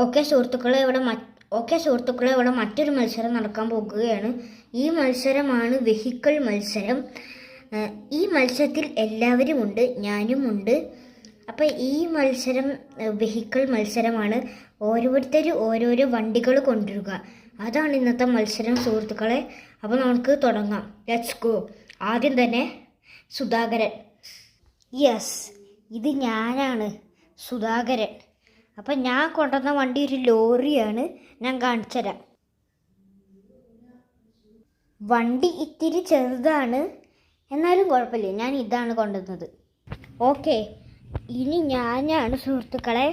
Okay സുഹൃത്തുക്കളെ, ഇവിടെ മറ്റൊരു മത്സരം നടക്കാൻ പോകുകയാണ്. ഈ മത്സരമാണ് വെഹിക്കിൾ മത്സരം. ഈ മത്സരത്തിൽ എല്ലാവരുമുണ്ട്, ഞാനുമുണ്ട്. അപ്പോൾ ഈ മത്സരം വെഹിക്കിൾ മത്സരമാണ്. ഓരോരുത്തരും ഓരോരോ വണ്ടികൾ കൊണ്ടുവരിക. അതാണ് ഇന്നത്തെ മത്സരം സുഹൃത്തുക്കളെ. അപ്പോൾ നമുക്ക് തുടങ്ങാം. Let's go. ആദ്യം തന്നെ സുധാകരൻ. യെസ്, ഇത് ഞാനാണ് സുധാകരൻ. അപ്പം ഞാൻ കൊണ്ടുവന്ന വണ്ടി ഒരു ലോറിയാണ്. ഞാൻ കാണിച്ചുതരാം. വണ്ടി ഇത്തിരി ചെറുതാണ്, എന്നാലും കുഴപ്പമില്ല. ഞാൻ ഇതാണ് കൊണ്ടുവന്നത്. ഓക്കെ, ഇനി ഞാനാണ് സുഹൃത്തുക്കളെ.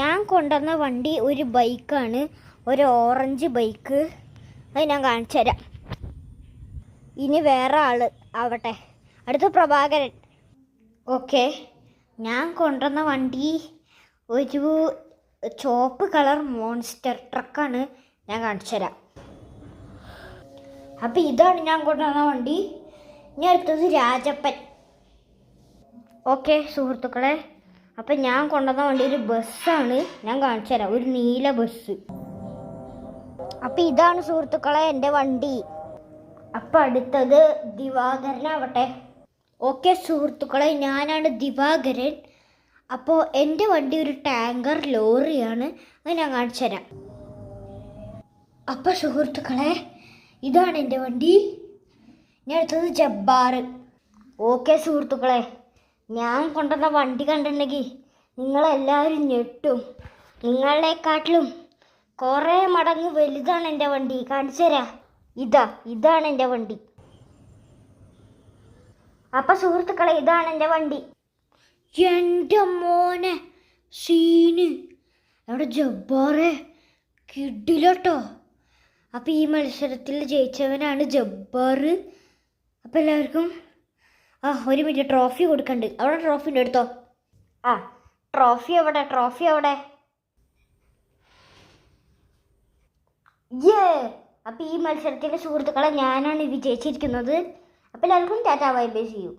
ഞാൻ കൊണ്ടുവന്ന വണ്ടി ഒരു ബൈക്കാണ്, ഒരു ഓറഞ്ച് ബൈക്ക്. അത് ഞാൻ കാണിച്ചു തരാം. ഇനി വേറെ ആൾ ആവട്ടെ. അടുത്ത പ്രഭാകരൻ. ഓക്കെ, ഞാൻ കൊണ്ടുവന്ന വണ്ടി ഒരു ചുവപ്പ് കളർ മോൺസ്റ്റർ ട്രക്കാണ്. ഞാൻ കാണിച്ചു തരാം. അപ്പം ഇതാണ് ഞാൻ കൊണ്ടുവന്ന വണ്ടി. ഇനി അടുത്തത് രാജപ്പൻ. ഓക്കെ സുഹൃത്തുക്കളെ, അപ്പം ഞാൻ കൊണ്ടുവന്ന വണ്ടി ഒരു ബസ്സാണ്. ഞാൻ കാണിച്ചു തരാം, ഒരു നീല ബസ്. അപ്പം ഇതാണ് സുഹൃത്തുക്കളെ എൻ്റെ വണ്ടി. അപ്പം അടുത്തത് ദിവാകരനാവട്ടെ. ഓക്കെ സുഹൃത്തുക്കളെ, ഞാനാണ് ദിവാകരൻ. അപ്പോൾ എൻ്റെ വണ്ടി ഒരു ടാങ്കർ ലോറിയാണ്. അത് ഞാൻ കാണിച്ചു തരാം. അപ്പോൾ സുഹൃത്തുക്കളെ, ഇതാണ് എൻ്റെ വണ്ടി. ഞാൻ അടുത്തത് ജബ്ബാർ. ഓക്കെ സുഹൃത്തുക്കളെ, ഞാൻ കൊണ്ടുവന്ന വണ്ടി കണ്ടിട്ടുണ്ടെങ്കിൽ നിങ്ങളെല്ലാവരും ഞെട്ടും. നിങ്ങളെക്കാട്ടിലും കുറേ മടങ്ങ് വലുതാണ് എൻ്റെ വണ്ടി. കാണിച്ചു തരാം. ഇതാണ് എൻ്റെ വണ്ടി. അപ്പം സുഹൃത്തുക്കളെ, ഇതാണ് എൻ്റെ വണ്ടി. എൻ്റെ മോനെ സീന്. അവിടെ ജബ്ബാറെ കിഡിലോട്ടോ. അപ്പം ഈ മത്സരത്തിൽ ജയിച്ചവനാണ് ജബ്ബാർ. അപ്പം എല്ലാവർക്കും ഒരു മിനിറ്റ്, ട്രോഫി കൊടുക്കണ്ട്. അവിടെ ട്രോഫി ഉണ്ട്, എടുത്തോ. ട്രോഫി അവിടെ. അപ്പം ഈ മത്സരത്തിലെ സുഹൃത്തുക്കളെ ഞാനാണ് വിജയിച്ചിരിക്കുന്നത്. അപ്പം എല്ലാവർക്കും tata bye bye, see U.